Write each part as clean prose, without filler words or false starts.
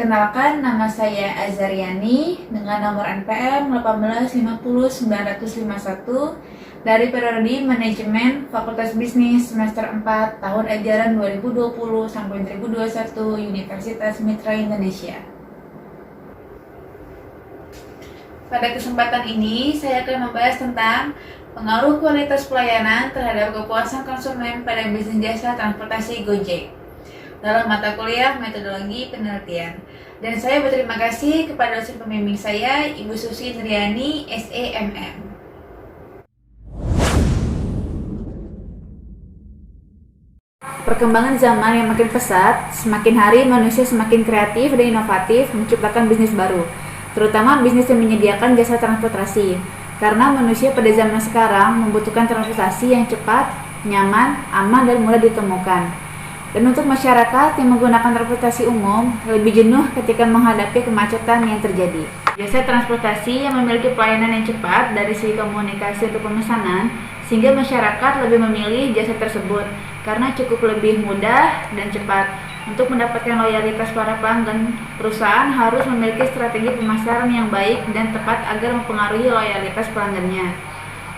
Perkenalkan, nama saya Azaryani dengan nomor NPM 1850951 dari Prodi Manajemen Fakultas Bisnis semester 4 tahun ajaran 2020 sampai 2021 Universitas Mitra Indonesia. Pada kesempatan ini, saya akan membahas tentang pengaruh kualitas pelayanan terhadap kepuasan konsumen pada bisnis jasa transportasi Gojek dalam mata kuliah metodologi penelitian. Dan saya berterima kasih kepada dosen pembimbing saya, Ibu Susi Indriani, SEMM. Perkembangan zaman yang makin pesat, semakin hari manusia semakin kreatif dan inovatif menciptakan bisnis baru, terutama bisnis yang menyediakan jasa transportasi. Karena manusia pada zaman sekarang membutuhkan transportasi yang cepat, nyaman, aman, dan mudah ditemukan. Dan untuk masyarakat yang menggunakan transportasi umum, lebih jenuh ketika menghadapi kemacetan yang terjadi. Jasa transportasi yang memiliki pelayanan yang cepat dari segi komunikasi untuk pemesanan, sehingga masyarakat lebih memilih jasa tersebut karena cukup lebih mudah dan cepat. Untuk mendapatkan loyalitas para pelanggan, perusahaan harus memiliki strategi pemasaran yang baik dan tepat agar mempengaruhi loyalitas pelanggannya.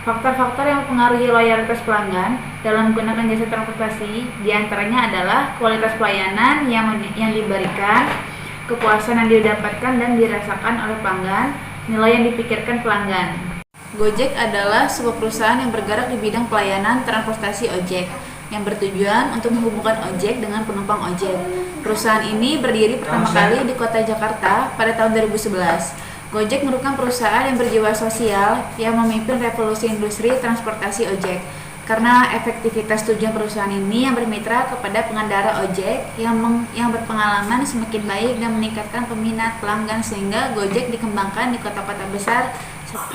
Faktor-faktor yang mempengaruhi loyalitas pelanggan dalam menggunakan jasa transportasi diantaranya adalah kualitas pelayanan yang diberikan, kepuasan yang didapatkan dan dirasakan oleh pelanggan, nilai yang dipikirkan pelanggan. Gojek adalah sebuah perusahaan yang bergerak di bidang pelayanan transportasi ojek yang bertujuan untuk menghubungkan ojek dengan penumpang ojek. Perusahaan ini berdiri pertama kali di kota Jakarta pada tahun 2011. Gojek merupakan perusahaan yang berjiwa sosial yang memimpin revolusi industri transportasi ojek. Karena efektivitas tujuan perusahaan ini yang bermitra kepada pengendara ojek yang berpengalaman semakin baik dan meningkatkan peminat pelanggan sehingga Gojek dikembangkan di kota-kota besar.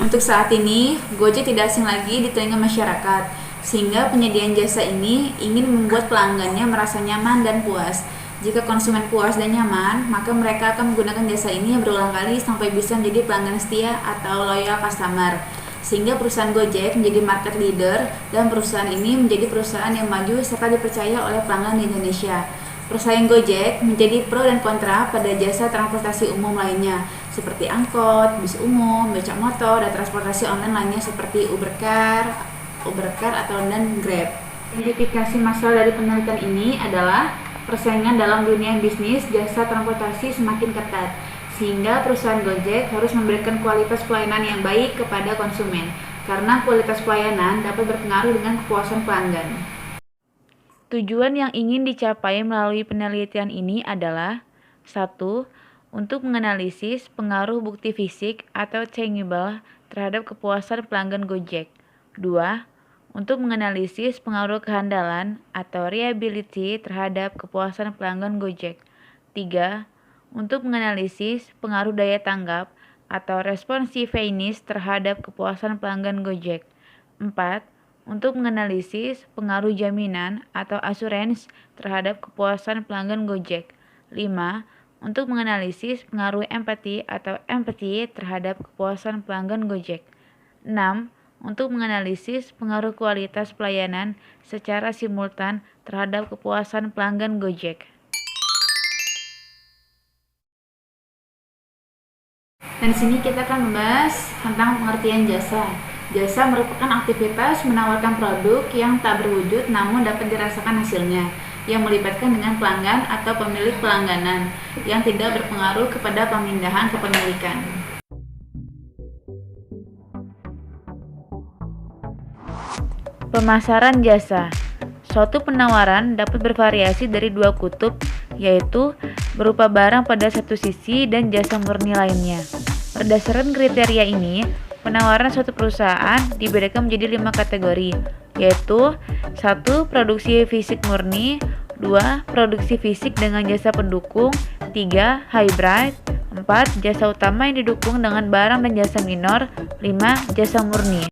Untuk saat ini, Gojek tidak asing lagi di telinga masyarakat, sehingga penyediaan jasa ini ingin membuat pelanggannya merasa nyaman dan puas. Jika konsumen puas dan nyaman, maka mereka akan menggunakan jasa ini berulang kali sampai bisa menjadi pelanggan setia atau loyal customer. Sehingga perusahaan Gojek menjadi market leader dan perusahaan ini menjadi perusahaan yang maju serta dipercaya oleh pelanggan di Indonesia. Persaing Gojek menjadi pro dan kontra pada jasa transportasi umum lainnya seperti angkot, bis umum, becak motor, dan transportasi online lainnya seperti Ubercar dan Grab. Identifikasi masalah dari penelitian ini adalah persaingan dalam dunia bisnis jasa transportasi semakin ketat, sehingga perusahaan Gojek harus memberikan kualitas pelayanan yang baik kepada konsumen, karena kualitas pelayanan dapat berpengaruh dengan kepuasan pelanggan. Tujuan yang ingin dicapai melalui penelitian ini adalah 1. Untuk menganalisis pengaruh bukti fisik atau tangible terhadap kepuasan pelanggan Gojek. 2. Untuk menganalisis pengaruh kehandalan atau reliability terhadap kepuasan pelanggan Gojek. 3. Untuk menganalisis pengaruh daya tanggap atau responsiveness terhadap kepuasan pelanggan Gojek. 4. Untuk menganalisis pengaruh jaminan atau assurance terhadap kepuasan pelanggan Gojek. 5. Untuk menganalisis pengaruh empathy atau empathy terhadap kepuasan pelanggan Gojek. 6. Untuk menganalisis pengaruh kualitas pelayanan secara simultan terhadap kepuasan pelanggan Gojek. Dan di sini kita akan membahas tentang pengertian jasa. Jasa merupakan aktivitas menawarkan produk yang tak berwujud namun dapat dirasakan hasilnya, yang melibatkan dengan pelanggan atau pemilik pelangganan, yang tidak berpengaruh kepada pemindahan kepemilikan. Pemasaran jasa. Suatu penawaran dapat bervariasi dari dua kutub, yaitu berupa barang pada satu sisi dan jasa murni lainnya. Berdasarkan kriteria ini, penawaran suatu perusahaan dibedakan menjadi 5 kategori, yaitu 1. Produksi fisik murni, 2. Produksi fisik dengan jasa pendukung, 3. Hybrid, 4. Jasa utama yang didukung dengan barang dan jasa minor, 5. Jasa murni.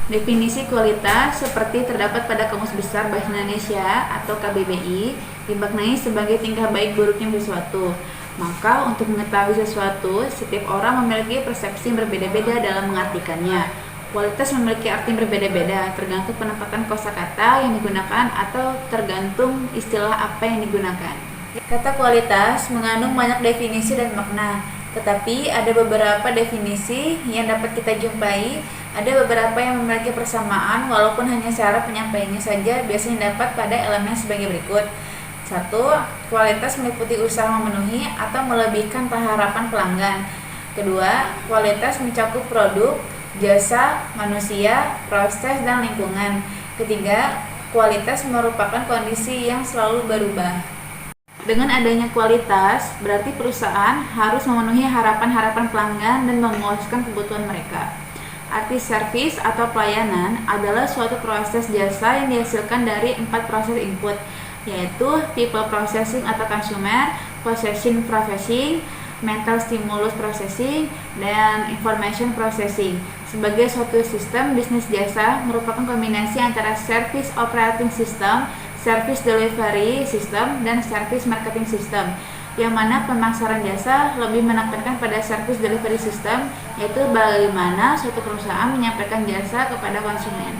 Definisi kualitas seperti terdapat pada Kamus Besar Bahasa Indonesia atau KBBI dimaknai sebagai tingkah baik buruknya sesuatu. Maka untuk mengetahui sesuatu, setiap orang memiliki persepsi yang berbeda-beda dalam mengartikannya. Kualitas memiliki arti yang berbeda-beda, tergantung penempatan kosakata yang digunakan atau tergantung istilah apa yang digunakan. Kata kualitas mengandung banyak definisi dan makna, tetapi ada beberapa definisi yang dapat kita jumpai, ada beberapa yang memiliki persamaan walaupun hanya cara penyampaiannya saja biasanya dapat pada elemen sebagai berikut. 1. Kualitas meliputi usaha memenuhi atau melebihkan harapan pelanggan. 2. Kualitas mencakup produk, jasa, manusia, proses, dan lingkungan. 3. Kualitas merupakan kondisi yang selalu berubah. Dengan adanya kualitas, berarti perusahaan harus memenuhi harapan-harapan pelanggan dan memuaskan kebutuhan mereka. Arti servis atau pelayanan adalah suatu proses jasa yang dihasilkan dari 4 proses input, yaitu people processing atau consumer, possession processing, mental stimulus processing, dan information processing. Sebagai suatu sistem bisnis jasa merupakan kombinasi antara service operating system, service delivery system, dan service marketing system, yang mana pemasaran jasa lebih menekankan pada service delivery system, yaitu bagaimana suatu perusahaan menyampaikan jasa kepada konsumen.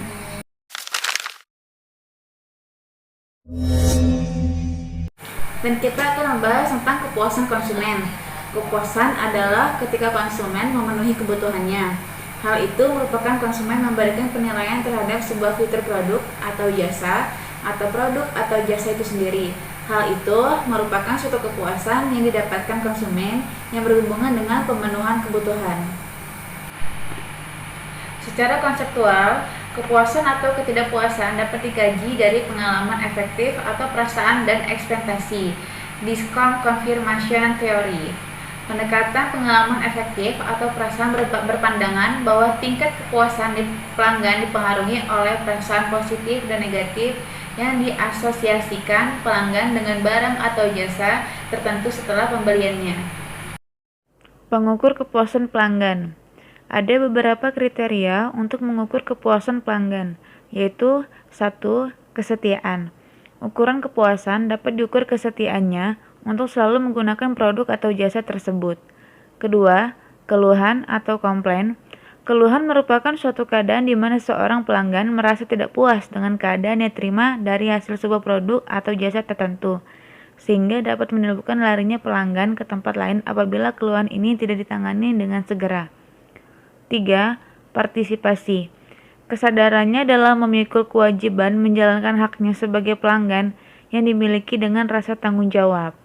Dan kita akan membahas tentang kepuasan konsumen. Kepuasan adalah ketika konsumen memenuhi kebutuhannya. Hal itu merupakan konsumen memberikan penilaian terhadap sebuah fitur produk atau jasa, atau produk atau jasa itu sendiri. Hal itu merupakan suatu kepuasan yang didapatkan konsumen yang berhubungan dengan pemenuhan kebutuhan. Secara konseptual, kepuasan atau ketidakpuasan dapat dikaji dari pengalaman efektif atau perasaan dan ekspektasi. Discount confirmation theory. Pendekatan pengalaman efektif atau perasaan berpandangan bahwa tingkat kepuasan di pelanggan dipengaruhi oleh perasaan positif dan negatif yang diasosiasikan pelanggan dengan barang atau jasa tertentu setelah pembeliannya. Pengukur kepuasan pelanggan. Ada beberapa kriteria untuk mengukur kepuasan pelanggan, yaitu 1. Kesetiaan. Ukuran kepuasan dapat diukur kesetiaannya untuk selalu menggunakan produk atau jasa tersebut. 2. Keluhan atau komplain. Keluhan merupakan suatu keadaan di mana seorang pelanggan merasa tidak puas dengan keadaan yang terima dari hasil sebuah produk atau jasa tertentu, sehingga dapat menimbulkan larinya pelanggan ke tempat lain apabila keluhan ini tidak ditangani dengan segera. 3. Partisipasi. Kesadarannya dalam memikul kewajiban menjalankan haknya sebagai pelanggan yang dimiliki dengan rasa tanggung jawab.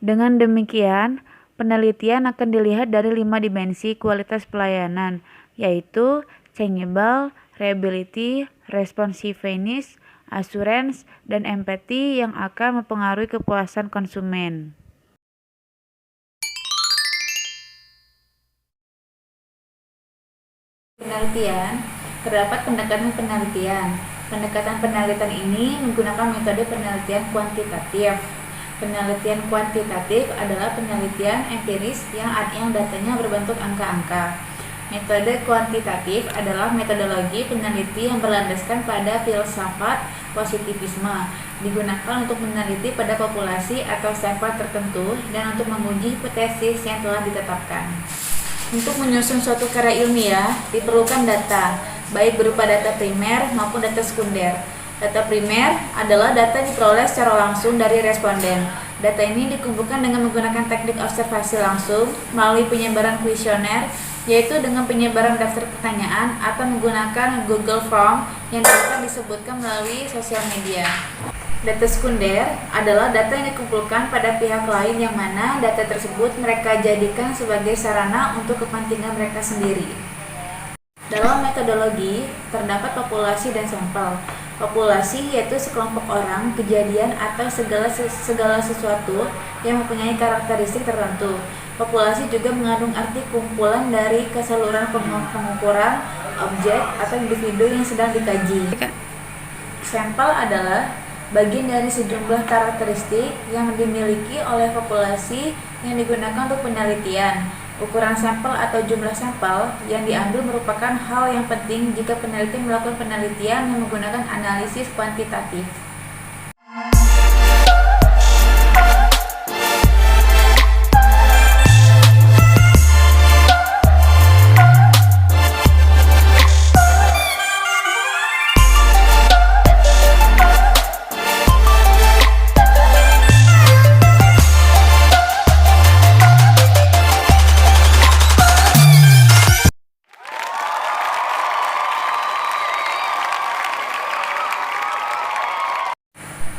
Dengan demikian, penelitian akan dilihat dari 5 dimensi kualitas pelayanan, yaitu changeable, reliability, responsiveness, assurance, dan empathy yang akan mempengaruhi kepuasan konsumen. Penelitian, terdapat pendekatan penelitian. Pendekatan penelitian ini menggunakan metode penelitian kuantitatif. Penelitian kuantitatif adalah penelitian empiris yang datanya berbentuk angka-angka. Metode kuantitatif adalah metodologi peneliti yang berlandaskan pada filsafat positivisme, digunakan untuk meneliti pada populasi atau sampel tertentu dan untuk menguji hipotesis yang telah ditetapkan. Untuk menyusun suatu karya ilmiah, diperlukan data, baik berupa data primer maupun data sekunder. Data primer adalah data yang diperoleh secara langsung dari responden. Data ini dikumpulkan dengan menggunakan teknik observasi langsung melalui penyebaran kuesioner, yaitu dengan penyebaran daftar pertanyaan atau menggunakan Google Form yang dapat disebutkan melalui sosial media. Data sekunder adalah data yang dikumpulkan pada pihak lain yang mana data tersebut mereka jadikan sebagai sarana untuk kepentingan mereka sendiri. Dalam metodologi, terdapat populasi dan sampel. Populasi yaitu sekelompok orang, kejadian, atau segala sesuatu yang mempunyai karakteristik tertentu. Populasi juga mengandung arti kumpulan dari keseluruhan pengukuran objek atau individu yang sedang dikaji. Sampel adalah bagian dari sejumlah karakteristik yang dimiliki oleh populasi yang digunakan untuk penelitian. Ukuran sampel atau jumlah sampel yang diambil merupakan hal yang penting jika peneliti melakukan penelitian yang menggunakan analisis kuantitatif.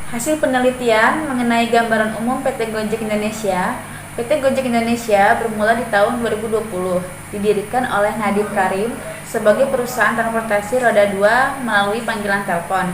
Hasil penelitian mengenai gambaran umum PT Gojek Indonesia. PT Gojek Indonesia bermula di tahun 2020, didirikan oleh Nadiem Karim sebagai perusahaan transportasi roda 2 melalui panggilan telepon.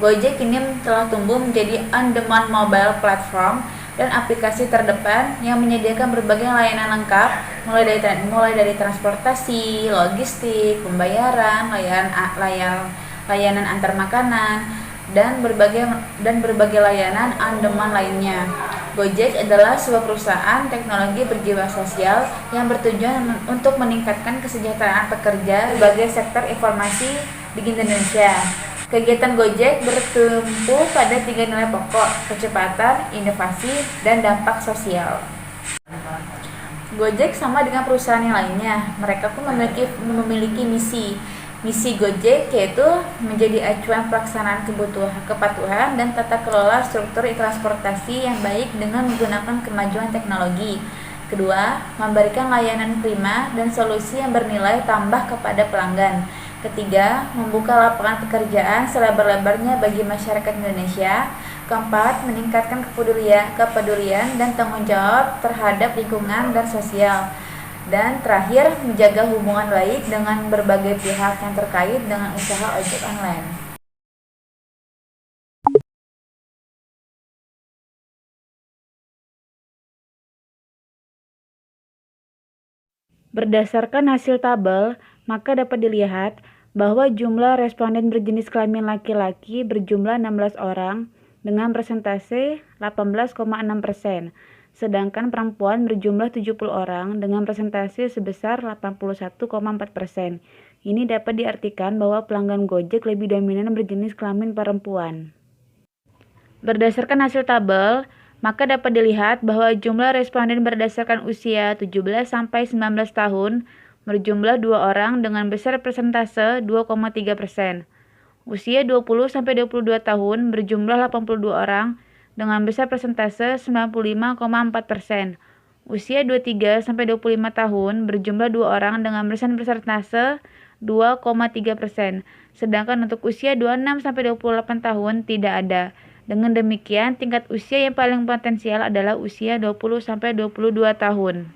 Gojek kini telah tumbuh menjadi on-demand mobile platform dan aplikasi terdepan yang menyediakan berbagai layanan lengkap, mulai dari transportasi, logistik, pembayaran, layanan antar makanan, dan berbagai layanan on-demand lainnya. Gojek adalah sebuah perusahaan teknologi berjiwa sosial yang bertujuan untuk meningkatkan kesejahteraan pekerja sebagai sektor informasi di Indonesia. Kegiatan Gojek bertumpu pada 3 nilai pokok: kecepatan, inovasi, dan dampak sosial. Gojek sama dengan perusahaan yang lainnya, mereka pun memiliki misi. Misi Gojek yaitu menjadi acuan pelaksanaan kepatuhan dan tata kelola struktur transportasi yang baik dengan menggunakan kemajuan teknologi. Kedua, memberikan layanan prima dan solusi yang bernilai tambah kepada pelanggan. Ketiga, membuka lapangan pekerjaan selebar-lebarnya bagi masyarakat Indonesia. Keempat, meningkatkan kepedulian dan tanggung jawab terhadap lingkungan dan sosial. Dan terakhir, menjaga hubungan baik dengan berbagai pihak yang terkait dengan usaha ojek online. Berdasarkan hasil tabel, maka dapat dilihat bahwa jumlah responden berjenis kelamin laki-laki berjumlah 16 orang dengan persentase 18,6%. Sedangkan perempuan berjumlah 70 orang dengan persentase sebesar 81,4%. Ini dapat diartikan bahwa pelanggan Gojek lebih dominan berjenis kelamin perempuan. Berdasarkan hasil tabel, maka dapat dilihat bahwa jumlah responden berdasarkan usia 17-19 tahun berjumlah 2 orang dengan besar persentase 2,3%. Usia 20-22 tahun berjumlah 82 orang dengan besar persentase 95,4%. Usia 23-25 tahun berjumlah 2 orang dengan besar persentase 2,3%. Sedangkan untuk usia 26-28 tahun tidak ada. Dengan demikian, tingkat usia yang paling potensial adalah usia 20-22 tahun.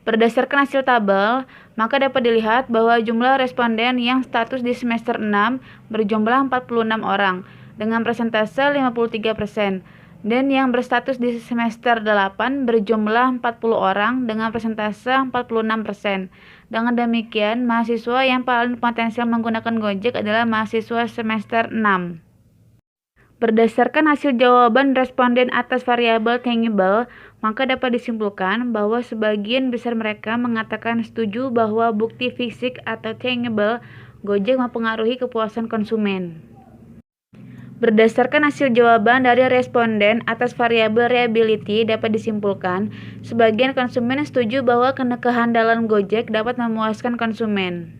Berdasarkan hasil tabel, maka dapat dilihat bahwa jumlah responden yang status di semester 6 berjumlah 46 orang dengan persentase 53%. Dan yang berstatus di semester 8 berjumlah 40 orang dengan persentase 46%. Dengan demikian, mahasiswa yang paling potensial menggunakan Gojek adalah mahasiswa semester 6. Berdasarkan hasil jawaban responden atas variabel tangible, maka dapat disimpulkan bahwa sebagian besar mereka mengatakan setuju bahwa bukti fisik atau tangible Gojek mempengaruhi kepuasan konsumen. Berdasarkan hasil jawaban dari responden atas variabel reliability dapat disimpulkan, sebagian konsumen setuju bahwa kehandalan Gojek dapat memuaskan konsumen.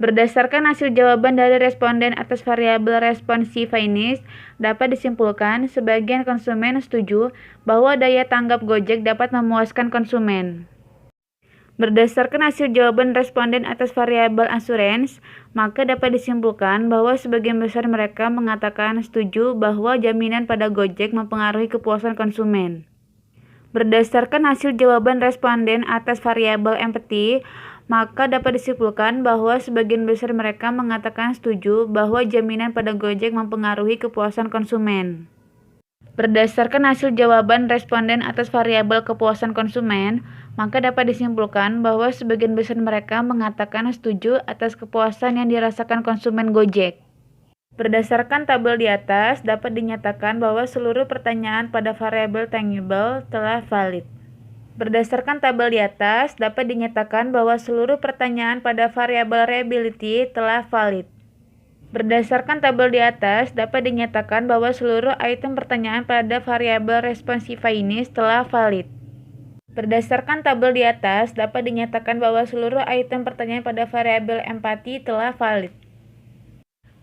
Berdasarkan hasil jawaban dari responden atas variabel responsiveness dapat disimpulkan, sebagian konsumen setuju bahwa daya tanggap Gojek dapat memuaskan konsumen. Berdasarkan hasil jawaban responden atas variabel assurance, maka dapat disimpulkan bahwa sebagian besar mereka mengatakan setuju bahwa jaminan pada Gojek mempengaruhi kepuasan konsumen. Berdasarkan hasil jawaban responden atas variabel empathy, maka dapat disimpulkan bahwa sebagian besar mereka mengatakan setuju bahwa jaminan pada Gojek mempengaruhi kepuasan konsumen. Berdasarkan hasil jawaban responden atas variabel kepuasan konsumen, maka dapat disimpulkan bahwa sebagian besar mereka mengatakan setuju atas kepuasan yang dirasakan konsumen Gojek. Berdasarkan tabel di atas, dapat dinyatakan bahwa seluruh pertanyaan pada variabel tangible telah valid. Berdasarkan tabel di atas, dapat dinyatakan bahwa seluruh pertanyaan pada variabel reliability telah valid. Berdasarkan tabel di atas, dapat dinyatakan bahwa seluruh item pertanyaan pada variabel responsiveness telah valid. Berdasarkan tabel di atas, dapat dinyatakan bahwa seluruh item pertanyaan pada variabel empati telah valid.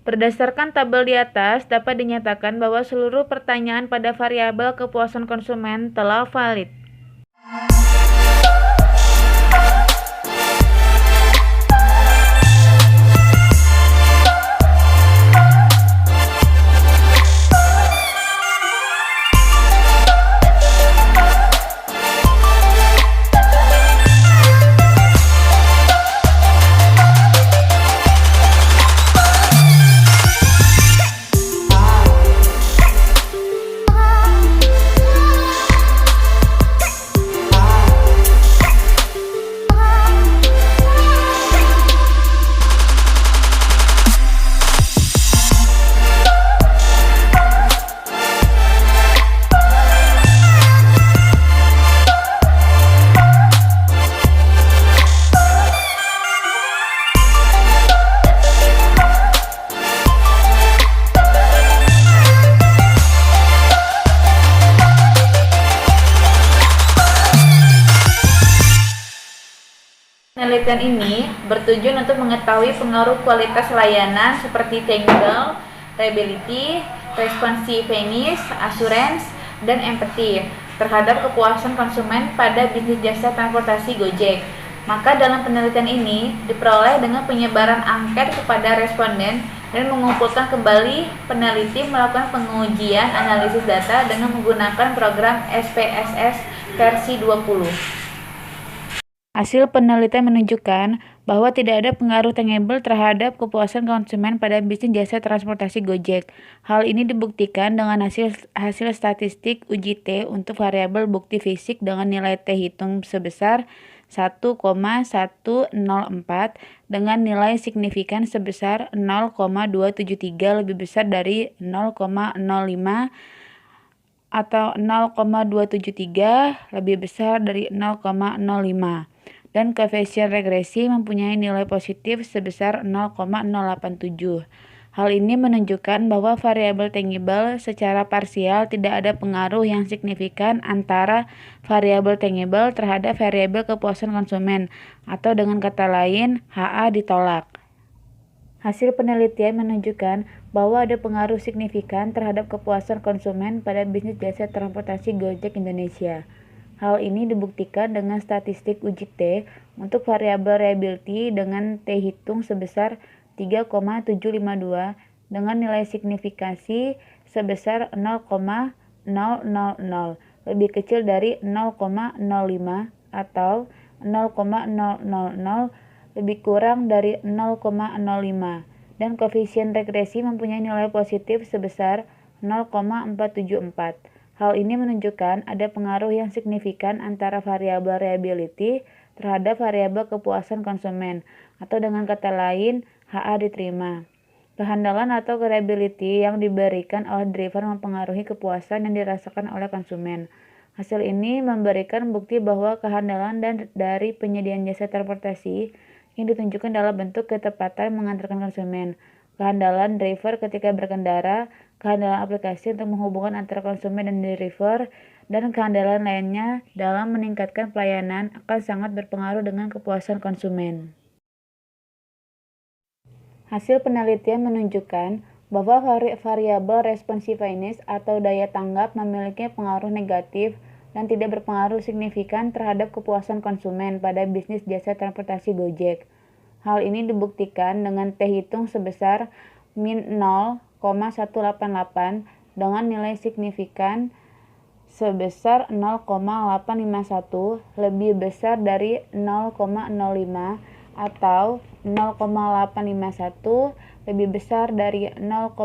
Berdasarkan tabel di atas, dapat dinyatakan bahwa seluruh pertanyaan pada variabel kepuasan konsumen telah valid. penelitian ini bertujuan untuk mengetahui pengaruh kualitas layanan seperti tangible, reliability, responsiveness, assurance, dan empathy terhadap kepuasan konsumen pada bisnis jasa transportasi Gojek. Maka dalam penelitian ini diperoleh dengan penyebaran angket kepada responden dan mengumpulkan kembali peneliti melakukan pengujian analisis data dengan menggunakan program SPSS versi 20. Hasil penelitian menunjukkan bahwa tidak ada pengaruh tangible terhadap kepuasan konsumen pada bisnis jasa transportasi Gojek. Hal ini dibuktikan dengan hasil statistik uji T untuk variabel bukti fisik dengan nilai T hitung sebesar 1,104 dengan nilai signifikan sebesar 0,273 lebih besar dari 0,05 atau 0,273 lebih besar dari 0,05. Dan koefisien regresi mempunyai nilai positif sebesar 0,087. Hal ini menunjukkan bahwa variabel tangible secara parsial tidak ada pengaruh yang signifikan antara variabel tangible terhadap variabel kepuasan konsumen, atau dengan kata lain, HA ditolak. Hasil penelitian menunjukkan bahwa ada pengaruh signifikan terhadap kepuasan konsumen pada bisnis jasa transportasi Gojek Indonesia. Hal ini dibuktikan dengan statistik uji T untuk variabel reliability dengan T hitung sebesar 3,752 dengan nilai signifikasi sebesar 0,000 lebih kecil dari 0,05 atau 0,000 lebih kurang dari 0,05, dan koefisien regresi mempunyai nilai positif sebesar 0,474. Hal ini menunjukkan ada pengaruh yang signifikan antara variabel reliability terhadap variabel kepuasan konsumen, atau dengan kata lain, HA diterima. Kehandalan atau reliability yang diberikan oleh driver mempengaruhi kepuasan yang dirasakan oleh konsumen. Hasil ini memberikan bukti bahwa kehandalan dari penyediaan jasa transportasi yang ditunjukkan dalam bentuk ketepatan mengantarkan konsumen, kehandalan driver ketika berkendara, kehandalan aplikasi untuk menghubungkan antara konsumen dan driver, dan kehandalan lainnya dalam meningkatkan pelayanan akan sangat berpengaruh dengan kepuasan konsumen. Hasil penelitian menunjukkan bahwa variabel responsiveness atau daya tanggap memiliki pengaruh negatif dan tidak berpengaruh signifikan terhadap kepuasan konsumen pada bisnis jasa transportasi Gojek. Hal ini dibuktikan dengan T hitung sebesar min 0,188 dengan nilai signifikan sebesar 0,851 lebih besar dari 0,05 atau 0,851 lebih besar dari 0,05,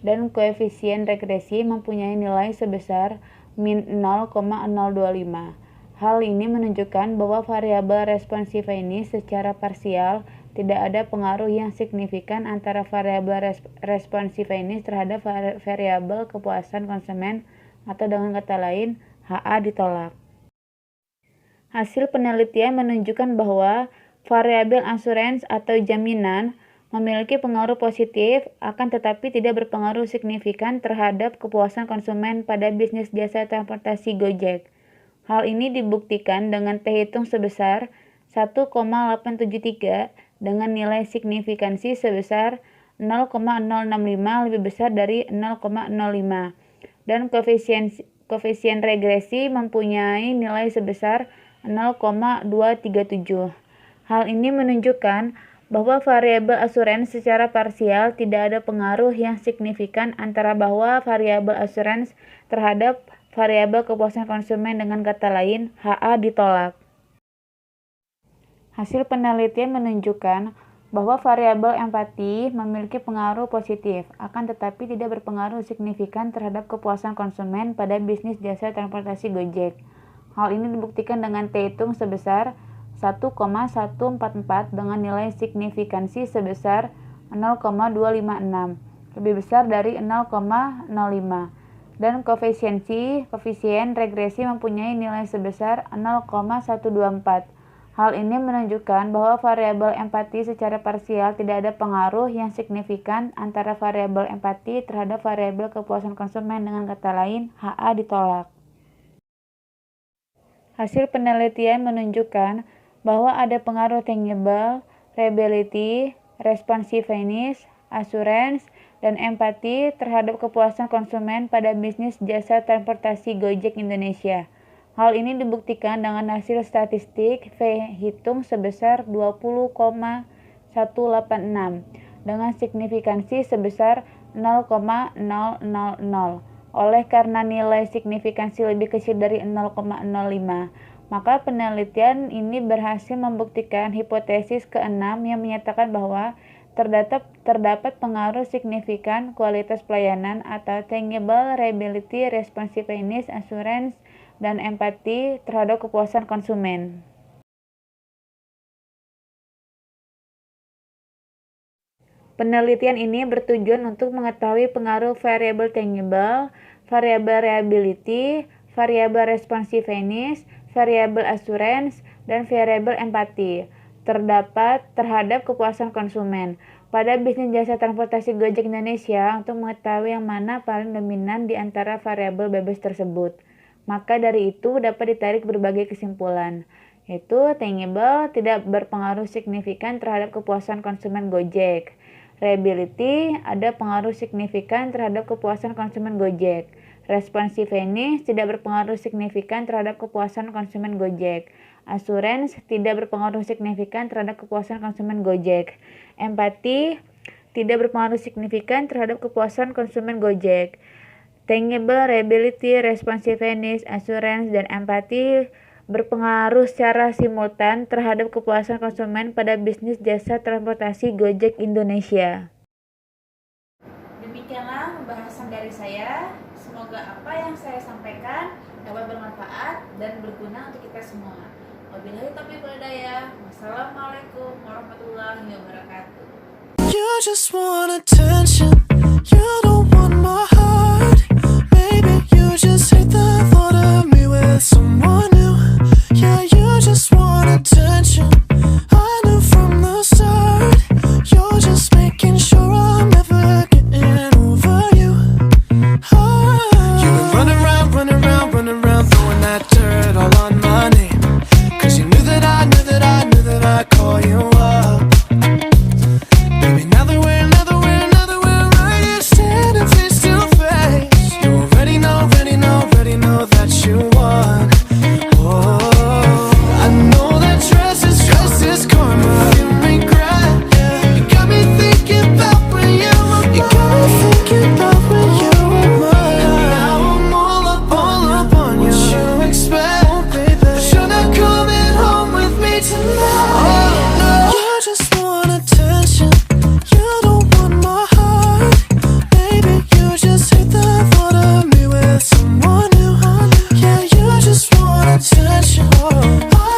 dan koefisien regresi mempunyai nilai sebesar min 0,025. Hal ini menunjukkan bahwa variabel responsiveness secara parsial tidak ada pengaruh yang signifikan antara variabel responsiveness terhadap variabel kepuasan konsumen, atau dengan kata lain, HA ditolak. Hasil penelitian menunjukkan bahwa variabel assurance atau jaminan memiliki pengaruh positif, akan tetapi tidak berpengaruh signifikan terhadap kepuasan konsumen pada bisnis jasa transportasi Gojek. Hal ini dibuktikan dengan T hitung sebesar 1,873 dengan nilai signifikansi sebesar 0,065 lebih besar dari 0,05, dan koefisien regresi mempunyai nilai sebesar 0,237. Hal ini menunjukkan bahwa variabel assurance secara parsial tidak ada pengaruh yang signifikan antara bahwa variabel assurance terhadap variabel kepuasan konsumen, dengan kata lain, HA ditolak. Hasil penelitian menunjukkan bahwa variabel empati memiliki pengaruh positif, akan tetapi tidak berpengaruh signifikan terhadap kepuasan konsumen pada bisnis jasa transportasi Gojek. Hal ini dibuktikan dengan T hitung sebesar 1,144 dengan nilai signifikansi sebesar 0,256, lebih besar dari 0,05, dan koefisien regresi mempunyai nilai sebesar 0,124. Hal ini menunjukkan bahwa variabel empati secara parsial tidak ada pengaruh yang signifikan antara variabel empati terhadap variabel kepuasan konsumen, dengan kata lain, HA ditolak. Hasil penelitian menunjukkan bahwa ada pengaruh tangible, reliability, responsiveness, assurance, dan empati terhadap kepuasan konsumen pada bisnis jasa transportasi Gojek Indonesia. Hal ini dibuktikan dengan hasil statistik V-Hitung sebesar 20,186 dengan signifikansi sebesar 0,000. Oleh karena nilai signifikansi lebih kecil dari 0,05, maka penelitian ini berhasil membuktikan hipotesis ke-6 yang menyatakan bahwa terdapat pengaruh signifikan kualitas pelayanan atau tangible, reliability, responsiveness, assurance, dan empati terhadap kepuasan konsumen. Penelitian ini bertujuan untuk mengetahui pengaruh variabel tangible, variabel reliability, variabel responsiveness, variabel assurance, dan variabel empati terhadap kepuasan konsumen pada bisnis jasa transportasi Gojek Indonesia untuk mengetahui yang mana paling dominan di antara variabel bebas tersebut. Maka dari itu dapat ditarik berbagai kesimpulan, yaitu tangible tidak berpengaruh signifikan terhadap kepuasan konsumen Gojek. Reliability ada pengaruh signifikan terhadap kepuasan konsumen Gojek. Responsiveness tidak berpengaruh signifikan terhadap kepuasan konsumen Gojek. Assurance tidak berpengaruh signifikan terhadap kepuasan konsumen Gojek. Empati tidak berpengaruh signifikan terhadap kepuasan konsumen Gojek. Tangible, reliability, responsiveness, assurance, dan empati berpengaruh secara simultan terhadap kepuasan konsumen pada bisnis jasa transportasi Gojek Indonesia. Demikianlah pembahasan dari saya. Semoga apa yang saya sampaikan dapat bermanfaat dan berguna untuk kita semua. Wabillahi taufiq wal hidayah. Wassalamualaikum warahmatullahi wabarakatuh. You just want attention. You don't want my heart. Maybe you just hate the thought of me with someone new. Yeah, you just want attention. I knew from the start. You're just making sure I'm never getting over you. You've been running around, throwing that dirt all on my name. 'Cause you knew that I'd call you up. Baby, now that we're right here standing face to face, you already know that you won. Oh, I know that dress is karma. You regret, yeah. You got me thinking about when you were mine. You got me thinking about when you were mine. Now I'm all up on you. What you expect, oh, baby? But you're not coming home with me tonight. Oh, no. You just want attention. You don't want my heart. Baby, you just hate the thought of me with someone new. Yeah, you just want attention. I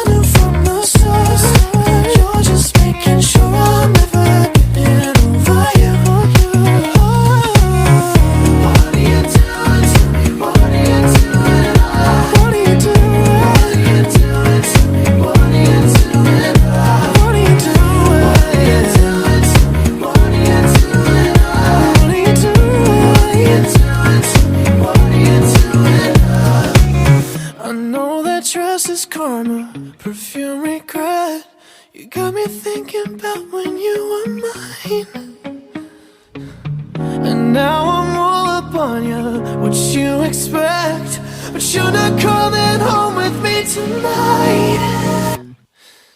knew from the start. You're just making sure I'm never getting over you. What are you doing to me? What are you doing? What are you doing? What are you doing to me? What are you doing? What are you doing? What are you doing to me? What are you doing? What are you doing? What are you doing to me? What are you doing? I know that dress is karma, perfume regret. You got me thinking about when you were mine. And now I'm all up on you. What you expect? But you're not coming home with me tonight.